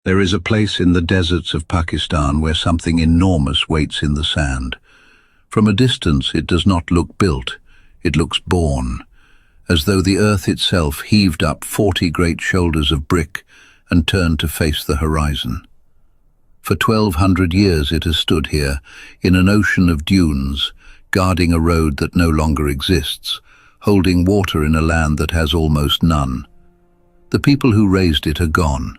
There is a place in the deserts of Pakistan where something enormous waits in the sand. From a distance it does not look built, it looks born, as though the earth itself heaved up 40 great shoulders of brick and turned to face the horizon. For 1,200 years it has stood here, in an ocean of dunes, guarding a road that no longer exists, holding water in a land that has almost none. The people who raised it are gone.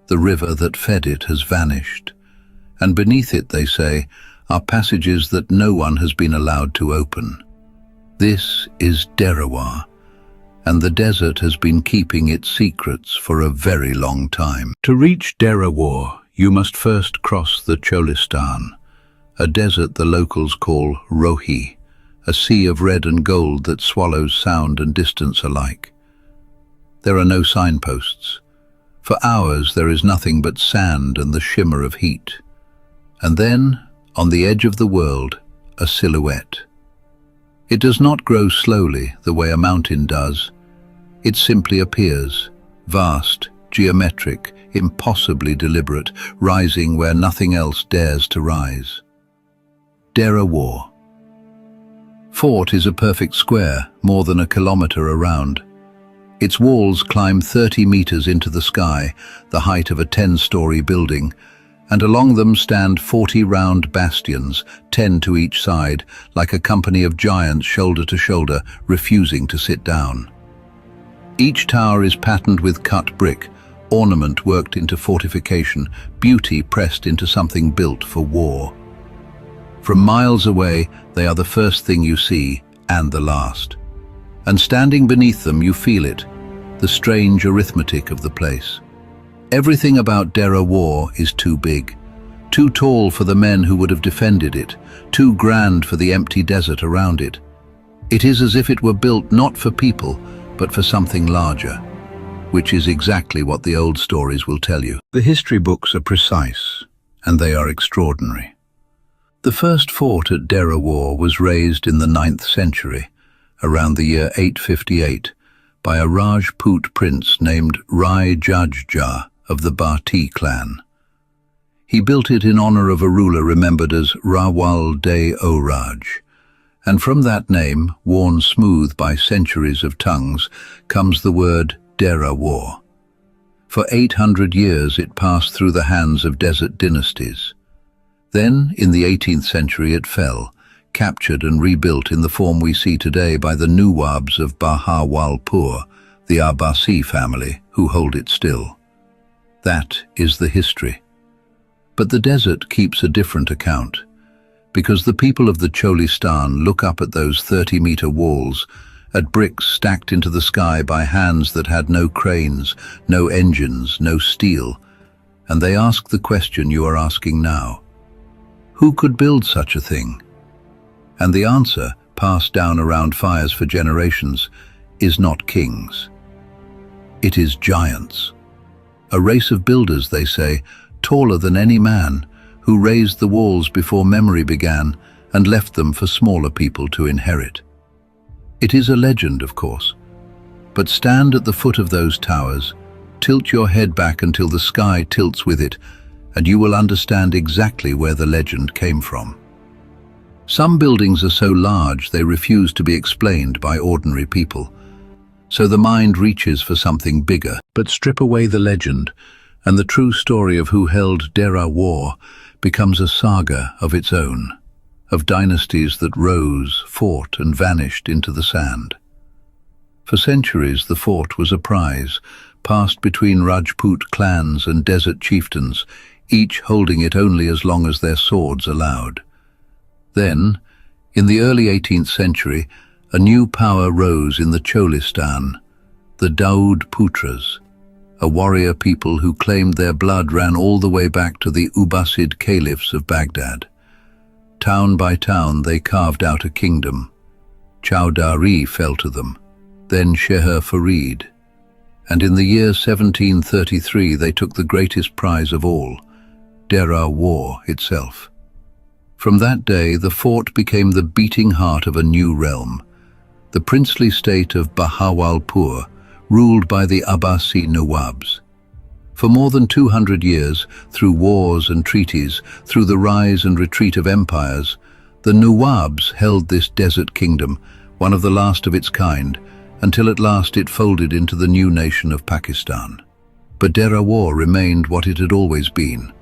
The river that fed it has vanished. And beneath it, they say, are passages that no one has been allowed to open. This is Derawar, and the desert has been keeping its secrets for a very long time. To reach Derawar, you must first cross the Cholistan, a desert the locals call Rohi, a sea of red and gold that swallows sound and distance alike. There are no signposts. For hours there is nothing but sand and the shimmer of heat. And then, on the edge of the world, a silhouette. It does not grow slowly the way a mountain does. It simply appears, vast, geometric, impossibly deliberate, rising where nothing else dares to rise. Derawar. Fort is a perfect square, more than a kilometer around. Its walls climb 30 meters into the sky, the height of a 10-story building, and along them stand 40 round bastions, 10 to each side, like a company of giants shoulder to shoulder, refusing to sit down. Each tower is patterned with cut brick, ornament worked into fortification, beauty pressed into something built for war. From miles away, they are the first thing you see, and the last. And standing beneath them you feel it, the strange arithmetic of the place. Everything about Derawar is too big, too tall for the men who would have defended it, too grand for the empty desert around it. It is as if it were built not for people, but for something larger, which is exactly what the old stories will tell you. The history books are precise, and they are extraordinary. The first fort at Derawar was raised in the 9th century, around the year 858, by a Rajput prince named Rai Jajja of the Bharti clan. He built it in honor of a ruler remembered as Rawal de Oraj, and from that name, worn smooth by centuries of tongues, comes the word Derawar. For 800 years it passed through the hands of desert dynasties. Then, in the 18th century, it fell, captured and rebuilt in the form we see today by the Nawabs of Bahawalpur, the Abbasi family, who hold it still. That is the history. But the desert keeps a different account, because the people of the Cholistan look up at those 30-meter walls, at bricks stacked into the sky by hands that had no cranes, no engines, no steel, and they ask the question you are asking now. Who could build such a thing? And the answer, passed down around fires for generations, is not kings. It is giants. A race of builders, they say, taller than any man, who raised the walls before memory began and left them for smaller people to inherit. It is a legend, of course, but stand at the foot of those towers, tilt your head back until the sky tilts with it, and you will understand exactly where the legend came from. Some buildings are so large they refuse to be explained by ordinary people, so the mind reaches for something bigger. But strip away the legend, and the true story of who held Derawar becomes a saga of its own, of dynasties that rose, fought, and vanished into the sand. For centuries the fort was a prize, passed between Rajput clans and desert chieftains, each holding it only as long as their swords allowed. Then, in the early 18th century, a new power rose in the Cholistan, the Daud Putras, a warrior people who claimed their blood ran all the way back to the Abbasid caliphs of Baghdad. Town by town they carved out a kingdom. Chowdhury fell to them, then Sheher Farid, and in the year 1733 they took the greatest prize of all, Derawar itself. From that day the fort became the beating heart of a new realm, the princely state of Bahawalpur, ruled by the Abbasi Nawabs. For more than 200 years, through wars and treaties, through the rise and retreat of empires, the Nawabs held this desert kingdom, one of the last of its kind, until at last it folded into the new nation of Pakistan. But Derawar remained what it had always been,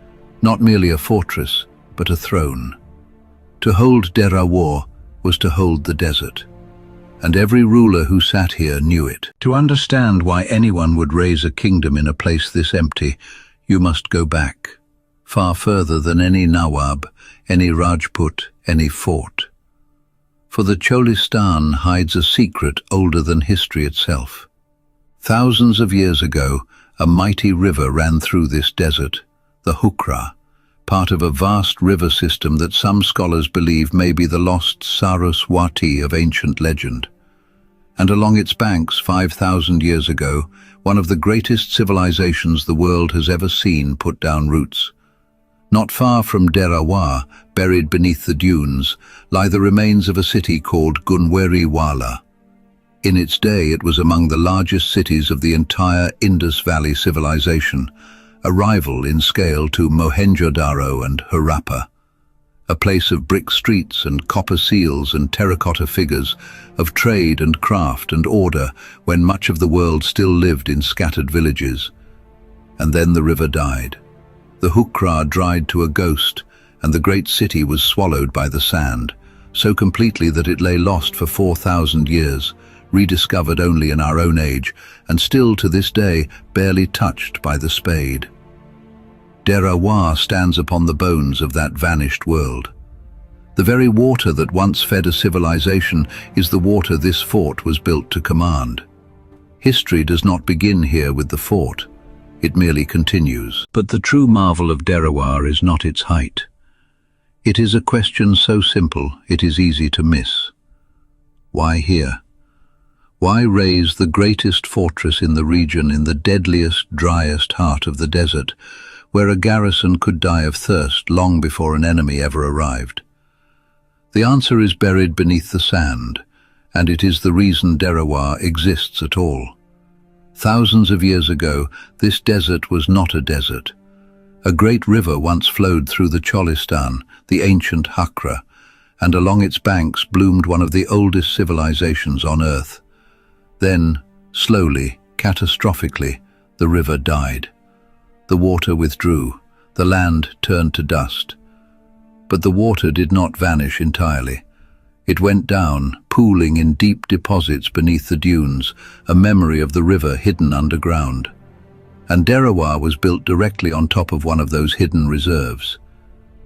not merely a fortress, but a throne. To hold Derawar was to hold the desert, and every ruler who sat here knew it. To understand why anyone would raise a kingdom in a place this empty, you must go back, far further than any Nawab, any Rajput, any fort. For the Cholistan hides a secret older than history itself. Thousands of years ago, a mighty river ran through this desert, the Hukra, part of a vast river system that some scholars believe may be the lost Saraswati of ancient legend. And along its banks 5,000 years ago, one of the greatest civilizations the world has ever seen put down roots. Not far from Derawar, buried beneath the dunes, lie the remains of a city called Gunweriwala. In its day, it was among the largest cities of the entire Indus Valley civilization, a rival in scale to Mohenjo-daro and Harappa. A place of brick streets and copper seals and terracotta figures, of trade and craft and order when much of the world still lived in scattered villages. And then the river died. The Hukra dried to a ghost, and the great city was swallowed by the sand, so completely that it lay lost for 4,000 years, rediscovered only in our own age, and still to this day barely touched by the spade. Derawar stands upon the bones of that vanished world. The very water that once fed a civilization is the water this fort was built to command. History does not begin here with the fort. It merely continues. But the true marvel of Derawar is not its height. It is a question so simple it is easy to miss. Why here? Why raise the greatest fortress in the region in the deadliest, driest heart of the desert, where a garrison could die of thirst long before an enemy ever arrived? The answer is buried beneath the sand, and it is the reason Derawar exists at all. Thousands of years ago, this desert was not a desert. A great river once flowed through the Cholistan, the ancient Hukra, and along its banks bloomed one of the oldest civilizations on earth. Then, slowly, catastrophically, the river died. The water withdrew, the land turned to dust. But the water did not vanish entirely. It went down, pooling in deep deposits beneath the dunes, a memory of the river hidden underground. And Derawar was built directly on top of one of those hidden reserves.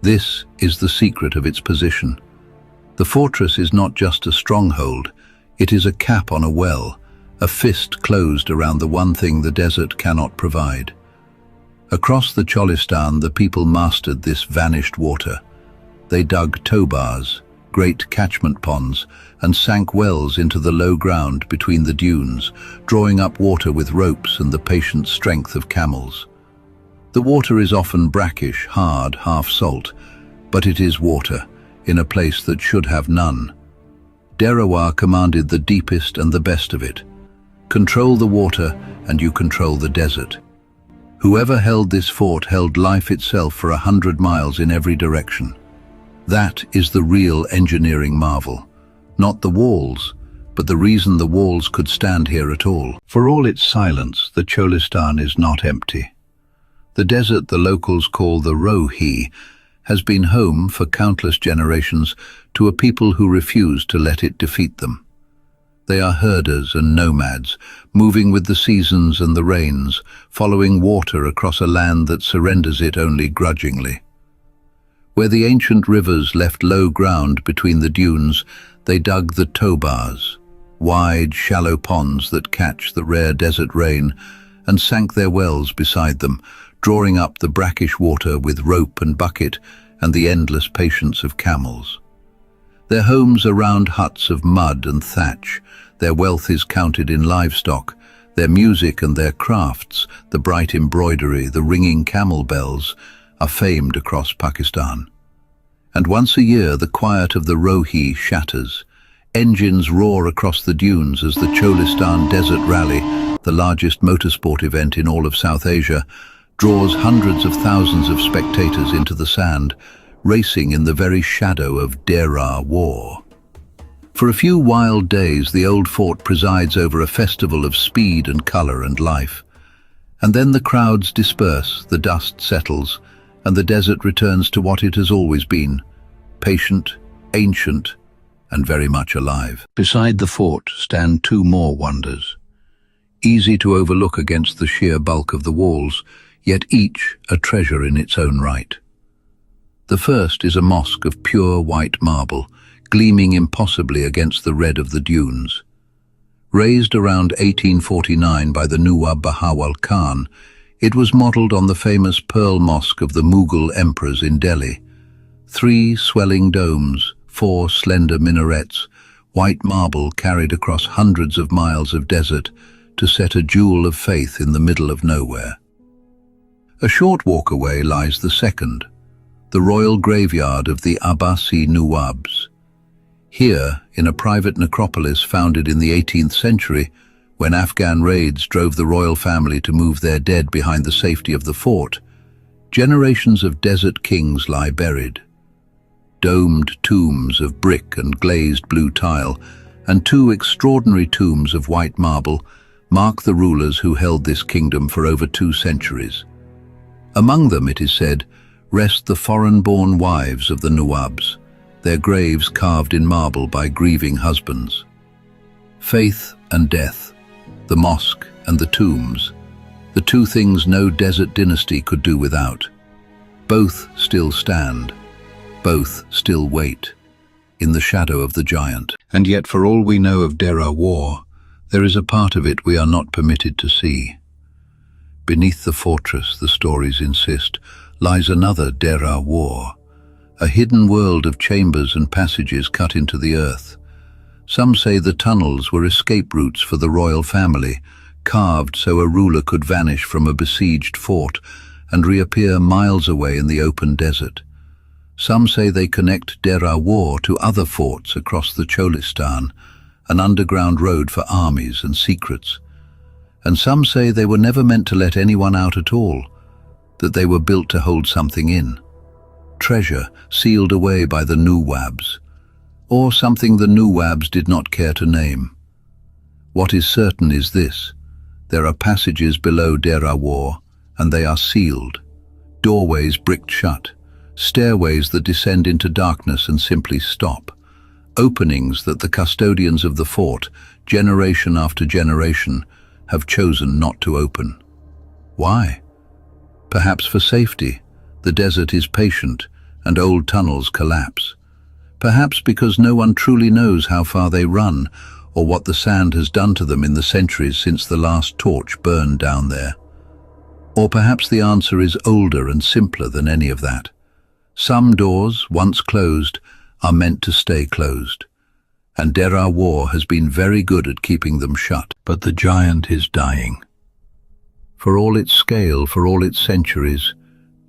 This is the secret of its position. The fortress is not just a stronghold, it is a cap on a well, a fist closed around the one thing the desert cannot provide. Across the Cholistan, the people mastered this vanished water. They dug tobars, great catchment ponds, and sank wells into the low ground between the dunes, drawing up water with ropes and the patient strength of camels. The water is often brackish, hard, half salt, but it is water, in a place that should have none. Derawar commanded the deepest and the best of it. Control the water, and you control the desert. Whoever held this fort held life itself for 100 miles in every direction. That is the real engineering marvel. Not the walls, but the reason the walls could stand here at all. For all its silence, the Cholistan is not empty. The desert the locals call the Rohi has been home for countless generations to a people who refuse to let it defeat them. They are herders and nomads, moving with the seasons and the rains, following water across a land that surrenders it only grudgingly. Where the ancient rivers left low ground between the dunes, they dug the tobars, wide, shallow ponds that catch the rare desert rain, and sank their wells beside them, drawing up the brackish water with rope and bucket and the endless patience of camels. Their homes are round huts of mud and thatch, their wealth is counted in livestock, their music and their crafts, the bright embroidery, the ringing camel bells, are famed across Pakistan. And once a year the quiet of the Rohi shatters. Engines roar across the dunes as the Cholistan Desert Rally, the largest motorsport event in all of South Asia, draws hundreds of thousands of spectators into the sand, racing in the very shadow of Derawar War. For a few wild days, the old fort presides over a festival of speed and color and life. And then the crowds disperse, the dust settles, and the desert returns to what it has always been, patient, ancient, and very much alive. Beside the fort stand two more wonders, easy to overlook against the sheer bulk of the walls, yet each a treasure in its own right. The first is a mosque of pure white marble, gleaming impossibly against the red of the dunes. Raised around 1849 by the Nawab Bahawal Khan, it was modelled on the famous Pearl Mosque of the Mughal emperors in Delhi. 3 swelling domes, 4 slender minarets, white marble carried across hundreds of miles of desert to set a jewel of faith in the middle of nowhere. A short walk away lies the second, the royal graveyard of the Abbasi Nawabs. Here, in a private necropolis founded in the 18th century, when Afghan raids drove the royal family to move their dead behind the safety of the fort, generations of desert kings lie buried. Domed tombs of brick and glazed blue tile, and 2 extraordinary tombs of white marble, mark the rulers who held this kingdom for over 2 centuries. Among them, it is said, rest the foreign-born wives of the Nawabs, their graves carved in marble by grieving husbands. Faith and death, the mosque and the tombs, the 2 things no desert dynasty could do without. Both still stand, both still wait, in the shadow of the giant. And yet, for all we know of Derawar War, there is a part of it we are not permitted to see. Beneath the fortress, the stories insist, lies another Derawar War, a hidden world of chambers and passages cut into the earth. Some say the tunnels were escape routes for the royal family, carved so a ruler could vanish from a besieged fort and reappear miles away in the open desert. Some say they connect Derawar War to other forts across the Cholistan, an underground road for armies and secrets. And some say they were never meant to let anyone out at all, that they were built to hold something in. Treasure sealed away by the Nawabs, or something the Nawabs did not care to name. What is certain is this: there are passages below Derawar War, and they are sealed, doorways bricked shut, stairways that descend into darkness and simply stop, openings that the custodians of the fort, generation after generation, have chosen not to open. Why? Perhaps for safety. The desert is patient, and old tunnels collapse. Perhaps because no one truly knows how far they run, or what the sand has done to them in the centuries since the last torch burned down there. Or perhaps the answer is older and simpler than any of that. Some doors, once closed, are meant to stay closed, and Derawar War has been very good at keeping them shut. But the giant is dying. For all its scale, for all its centuries,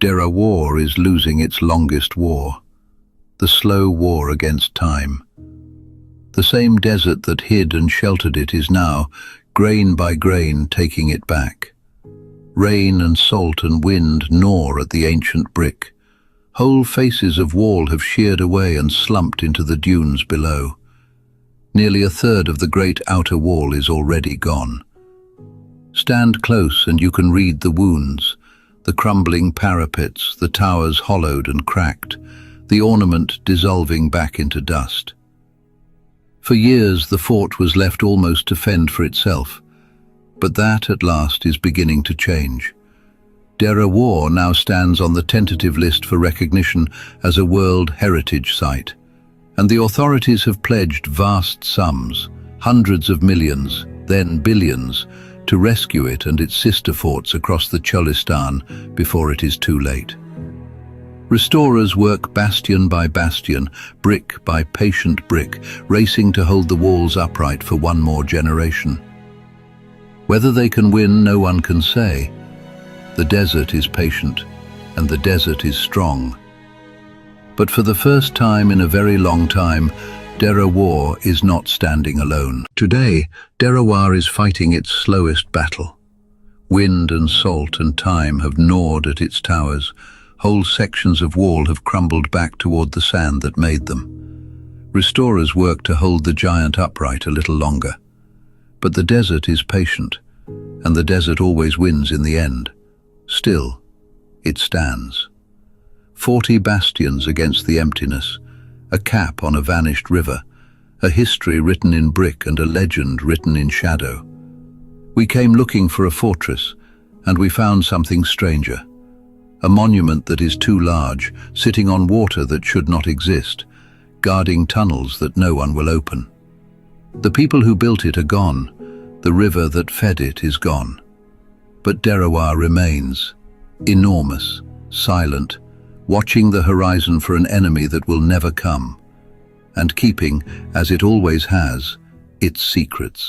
Derawar War is losing its longest war, the slow war against time. The same desert that hid and sheltered it is now, grain by grain, taking it back. Rain and salt and wind gnaw at the ancient brick. Whole faces of wall have sheared away and slumped into the dunes below. Nearly a third of the great outer wall is already gone. Stand close and you can read the wounds, the crumbling parapets, the towers hollowed and cracked, the ornament dissolving back into dust. For years the fort was left almost to fend for itself, but that at last is beginning to change. Derawar War now stands on the tentative list for recognition as a World Heritage Site, and the authorities have pledged vast sums, hundreds of millions, then billions, to rescue it and its sister forts across the Cholistan before it is too late. Restorers work bastion by bastion, brick by patient brick, racing to hold the walls upright for one more generation. Whether they can win, no one can say. The desert is patient, and the desert is strong. But for the first time in a very long time, Derawar War is not standing alone. Today, Derawar is fighting its slowest battle. Wind and salt and time have gnawed at its towers. Whole sections of wall have crumbled back toward the sand that made them. Restorers work to hold the giant upright a little longer. But the desert is patient, and the desert always wins in the end. Still, it stands. 40 bastions against the emptiness, a cap on a vanished river, a history written in brick and a legend written in shadow. We came looking for a fortress, and we found something stranger. A monument that is too large, sitting on water that should not exist, guarding tunnels that no one will open. The people who built it are gone. The river that fed it is gone. But Derawar remains, enormous, silent, watching the horizon for an enemy that will never come, and keeping, as it always has, its secrets.